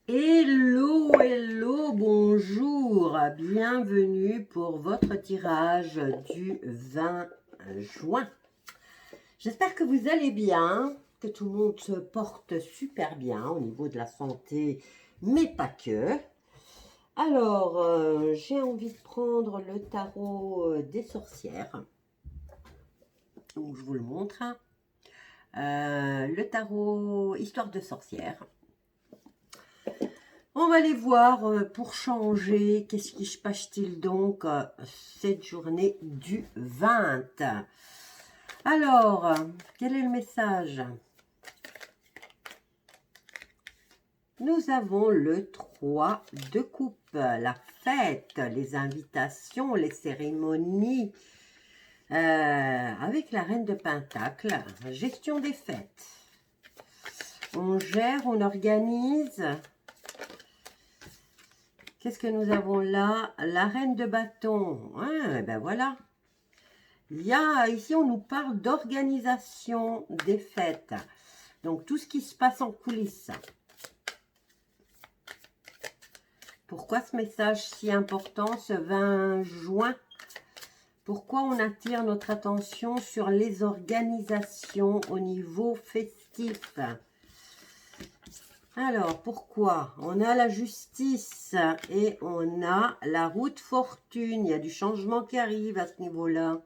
Hello, hello, bonjour, bienvenue pour votre tirage du 20 juin. J'espère que vous allez bien, que tout le monde se porte super bien au niveau de la santé, mais pas que. Alors, j'ai envie de prendre le tarot des sorcières. Donc, je vous le montre. Le tarot Histoire de sorcières. On va aller voir pour changer. Qu'est-ce qui se passe-t-il donc cette journée du 20? Alors, quel est le message? Nous avons le 3 de coupe, la fête, les invitations, les cérémonies, avec la reine de Pentacle, gestion des fêtes. On gère, on organise. Qu'est-ce que nous avons là? La reine de bâton. Ah, ben voilà. Ici, on nous parle d'organisation des fêtes. Donc, tout ce qui se passe en coulisses. Pourquoi ce message si important ce 20 juin? Pourquoi on attire notre attention sur les organisations au niveau festif? Alors, pourquoi? On a la justice et on a la route fortune. Il y a du changement qui arrive à ce niveau-là.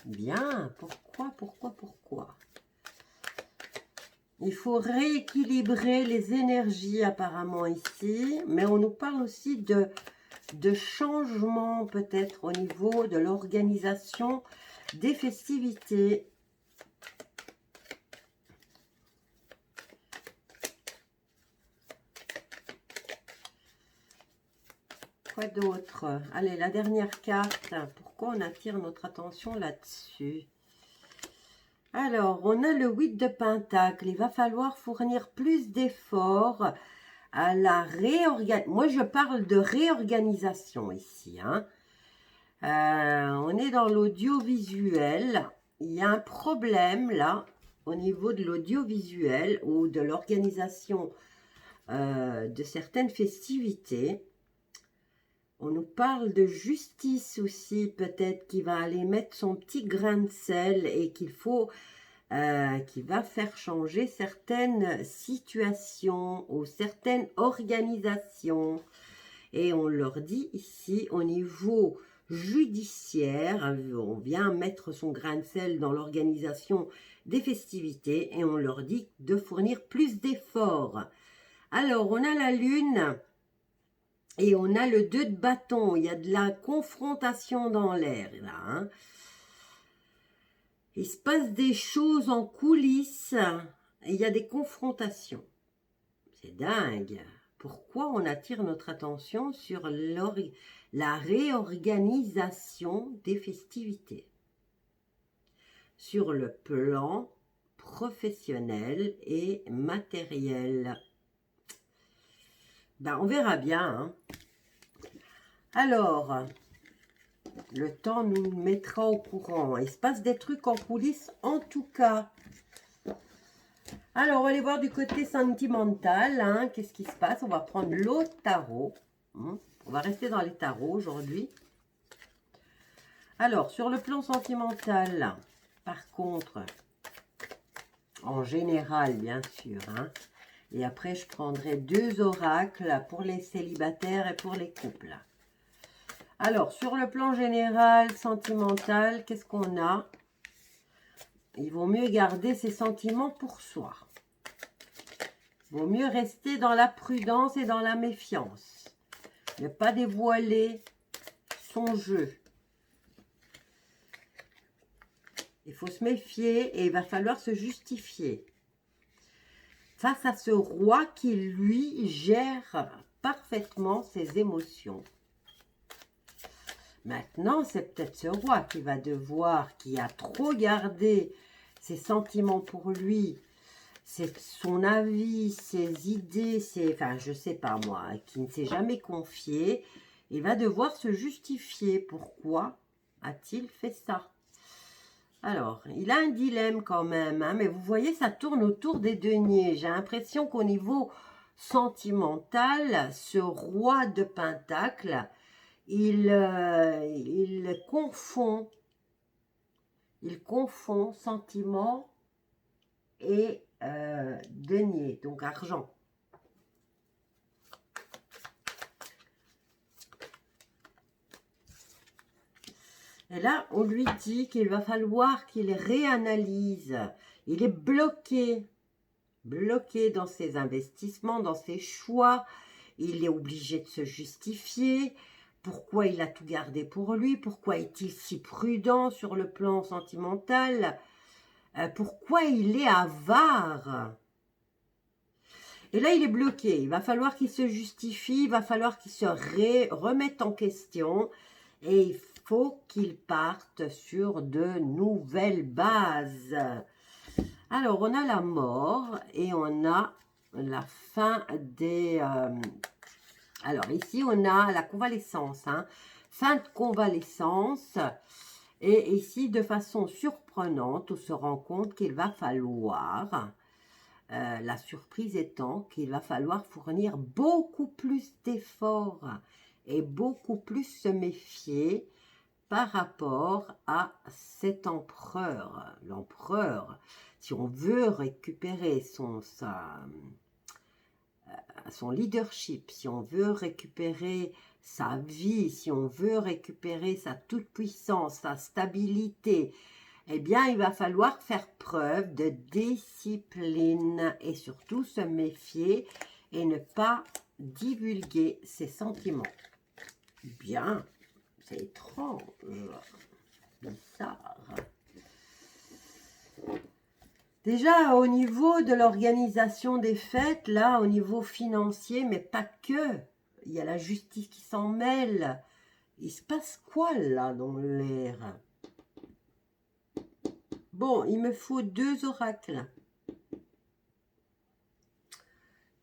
Bien, pourquoi? Il faut rééquilibrer les énergies apparemment ici, mais on nous parle aussi de changement peut-être au niveau de l'organisation des festivités. Quoi d'autre? Allez, la dernière carte. Pourquoi on attire notre attention là-dessus? Alors, on a le 8 de Pentacle. Il va falloir fournir plus d'efforts à la réorganisation. Moi, je parle de réorganisation ici. On est dans l'audiovisuel. Il y a un problème là, au niveau de l'audiovisuel ou de l'organisation de certaines festivités. On nous parle de justice aussi, peut-être, qui va aller mettre son petit grain de sel et qui va faire changer certaines situations ou certaines organisations. Et on leur dit ici, au niveau judiciaire, on vient mettre son grain de sel dans l'organisation des festivités et on leur dit de fournir plus d'efforts. Alors, on a la lune. Et on a le 2 de bâton, il y a de la confrontation dans l'air, là. Il se passe des choses en coulisses, et il y a des confrontations. C'est dingue. Pourquoi on attire notre attention sur la réorganisation des festivités? Sur le plan professionnel et matériel. Ben, on verra bien. Alors, le temps nous mettra au courant. Il se passe des trucs en coulisses en tout cas. Alors, on va aller voir du côté sentimental. Qu'est-ce qui se passe? On va prendre l'autre tarot. On va rester dans les tarots aujourd'hui. Alors, sur le plan sentimental, par contre, en général, bien sûr, et après, je prendrai 2 oracles pour les célibataires et pour les couples. Alors, sur le plan général, sentimental, qu'est-ce qu'on a? Il vaut mieux garder ses sentiments pour soi. Il vaut mieux rester dans la prudence et dans la méfiance. Ne pas dévoiler son jeu. Il faut se méfier et il va falloir se justifier. Face à ce roi qui, lui, gère parfaitement ses émotions. Maintenant, c'est peut-être ce roi qui va devoir, qui a trop gardé ses sentiments pour lui, son avis, ses idées, enfin, je sais pas moi, qui ne s'est jamais confié, il va devoir se justifier. Pourquoi a-t-il fait ça? Alors, il a un dilemme quand même, mais vous voyez, ça tourne autour des deniers. J'ai l'impression qu'au niveau sentimental, ce roi de Pentacle, il confond sentiment et denier, donc argent. Et là, on lui dit qu'il va falloir qu'il réanalyse. Il est bloqué dans ses investissements, dans ses choix. Il est obligé de se justifier. Pourquoi il a tout gardé pour lui? Pourquoi est-il si prudent sur le plan sentimental? Pourquoi il est avare? Et là, il est bloqué. Il va falloir qu'il se justifie. Il va falloir qu'il se remette en question. Et il faut qu'il parte sur de nouvelles bases. Alors, on a la mort et on a la fin des... alors, ici, on a la convalescence. Hein. Fin de convalescence. Et ici, de façon surprenante, on se rend compte qu'il va falloir... la surprise étant qu'il va falloir fournir beaucoup plus d'efforts et beaucoup plus se méfier par rapport à cet empereur. L'empereur, si on veut récupérer son leadership, si on veut récupérer sa vie, si on veut récupérer sa toute-puissance, sa stabilité, eh bien, il va falloir faire preuve de discipline et surtout se méfier et ne pas divulguer ses sentiments. Bien, c'est étrange, bizarre. Déjà, au niveau de l'organisation des fêtes, là, au niveau financier, mais pas que, il y a la justice qui s'en mêle. Il se passe quoi, là, dans l'air ? Bon, il me faut 2 oracles.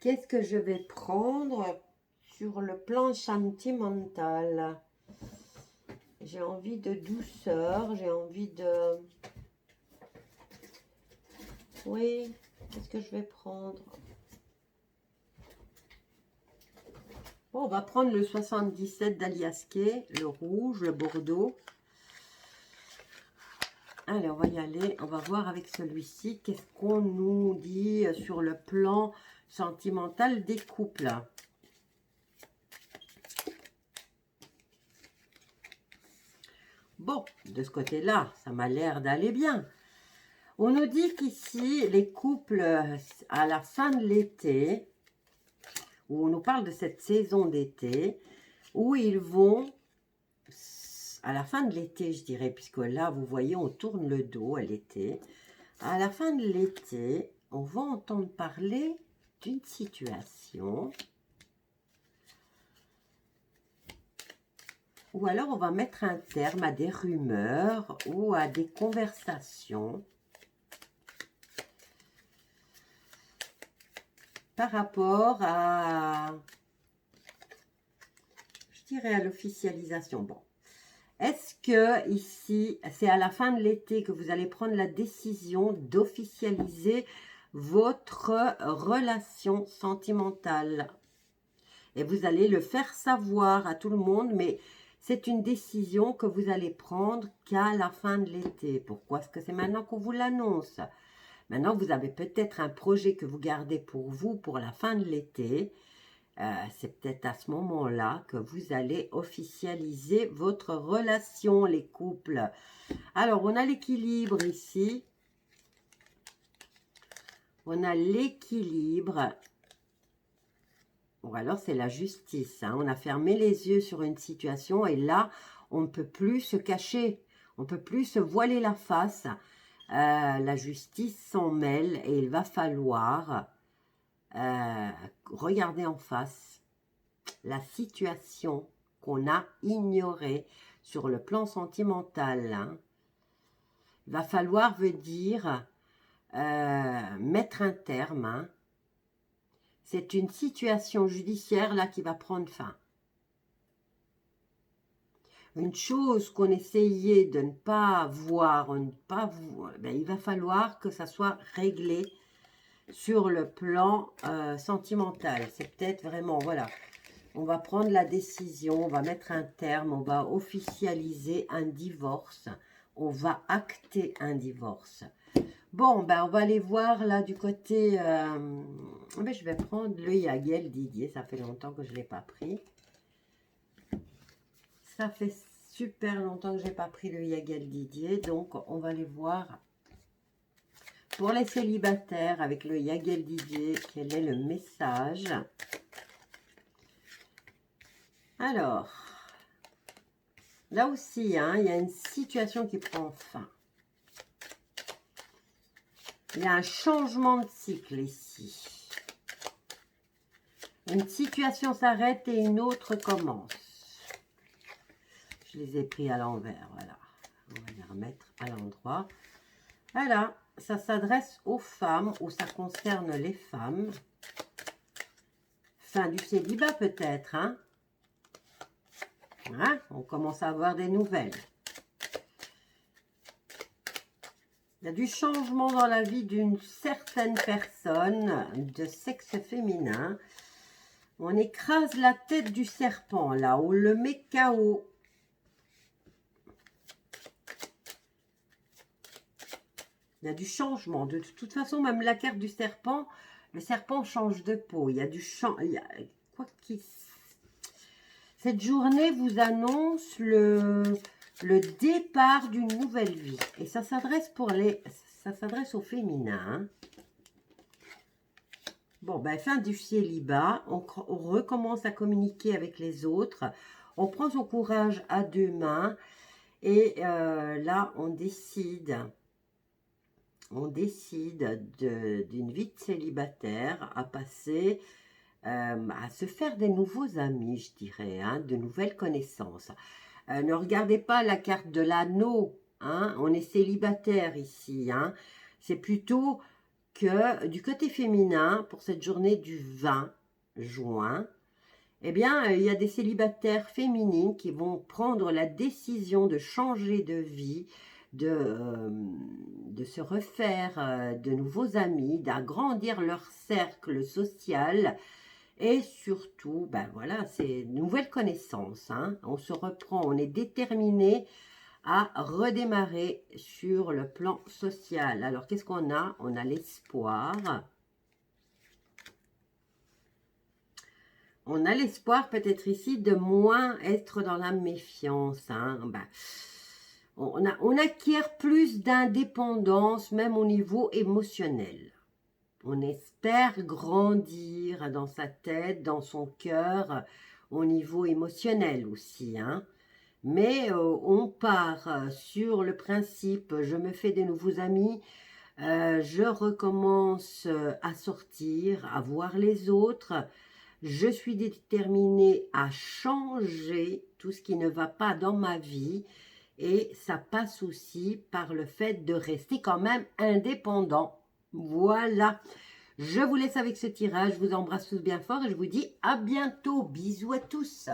Qu'est-ce que je vais prendre sur le plan sentimental? J'ai envie de douceur, j'ai envie de... Oui, qu'est-ce que je vais prendre? Bon, on va prendre le 77 d'Aliasquet, le rouge, le bordeaux. Allez, on va y aller. On va voir avec celui-ci qu'est-ce qu'on nous dit sur le plan sentimental des couples. Bon, de ce côté-là, ça m'a l'air d'aller bien. On nous dit qu'ici, les couples, à la fin de l'été, où on nous parle de cette saison d'été, où ils vont, à la fin de l'été, je dirais, puisque là, vous voyez, on tourne le dos à l'été. À la fin de l'été, on va entendre parler d'une situation, ou alors on va mettre un terme à des rumeurs ou à des conversations par rapport à, je dirais, à l'officialisation. Bon, est-ce que ici, c'est à la fin de l'été que vous allez prendre la décision d'officialiser votre relation sentimentale? Et vous allez le faire savoir à tout le monde, mais c'est une décision que vous allez prendre qu'à la fin de l'été. Pourquoi est-ce que c'est maintenant qu'on vous l'annonce? Maintenant, vous avez peut-être un projet que vous gardez pour vous pour la fin de l'été. C'est peut-être à ce moment-là que vous allez officialiser votre relation, les couples. Alors, on a l'équilibre ici. On a l'équilibre. Ou alors, c'est la justice. Hein. On a fermé les yeux sur une situation et là, on ne peut plus se cacher. On ne peut plus se voiler la face. La justice s'en mêle et il va falloir regarder en face la situation qu'on a ignorée sur le plan sentimental. Hein. Il va falloir, veut dire, mettre un terme. Hein. C'est une situation judiciaire là qui va prendre fin. Une chose qu'on essayait de ne pas voir, ben, il va falloir que ça soit réglé sur le plan sentimental. C'est peut-être vraiment, voilà, on va prendre la décision, on va mettre un terme, on va officialiser un divorce, on va acter un divorce. Bon, ben on va aller voir là du côté, ben, je vais prendre le Yaguel Didier, ça fait longtemps que je ne l'ai pas pris. Ça fait super longtemps que je n'ai pas pris le Yaguel Didier, donc on va aller voir pour les célibataires avec le Yaguel Didier, quel est le message. Alors, là aussi, hein, il y a une situation qui prend fin. Il y a un changement de cycle ici. Une situation s'arrête et une autre commence. Je les ai pris à l'envers, voilà. On va les remettre à l'endroit. Voilà, ça s'adresse aux femmes ou ça concerne les femmes. Fin du célibat peut-être, hein. Hein? On commence à avoir des nouvelles. Il y a du changement dans la vie d'une certaine personne de sexe féminin. On écrase la tête du serpent, là, on le met KO. Il y a du changement. De toute façon, même la carte du serpent, le serpent change de peau. Il y a du changement. Quoi qu'il... Cette journée vous annonce le départ d'une nouvelle vie. Et ça s'adresse au féminin. Bon, ben, fin du célibat. On recommence à communiquer avec les autres. On prend son courage à deux mains. Et là, on décide d'une vie de célibataire à passer... à se faire des nouveaux amis, je dirais, hein, de nouvelles connaissances. Ne regardez pas la carte de l'anneau, hein, on est célibataire ici. Hein, c'est plutôt que du côté féminin, pour cette journée du 20 juin, eh bien, il y a des célibataires féminines qui vont prendre la décision de changer de vie, de se refaire de nouveaux amis, d'agrandir leur cercle social. Et surtout, ben voilà, c'est une nouvelle connaissance. Hein. On se reprend, on est déterminé à redémarrer sur le plan social. Alors, qu'est-ce qu'on a? On a l'espoir. On a l'espoir peut-être ici de moins être dans la méfiance. Hein. Ben, on acquiert plus d'indépendance, même au niveau émotionnel. On espère grandir dans sa tête, dans son cœur, au niveau émotionnel aussi. Hein. Mais on part sur le principe, je me fais de nouveaux amis, je recommence à sortir, à voir les autres. Je suis déterminée à changer tout ce qui ne va pas dans ma vie. Et ça passe aussi par le fait de rester quand même indépendant. Voilà, je vous laisse avec ce tirage, je vous embrasse tous bien fort et je vous dis à bientôt. Bisous à tous.